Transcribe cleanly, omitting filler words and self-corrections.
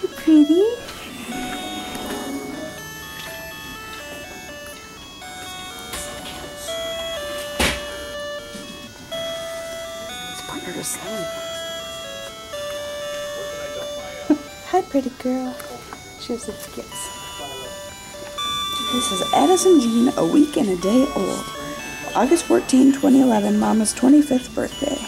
you pretty? Let's put her to sleep. Hi, pretty girl. She has the skips. This is Addison Jean, a week and a day old. August 14, 2011, Mama's 25th birthday.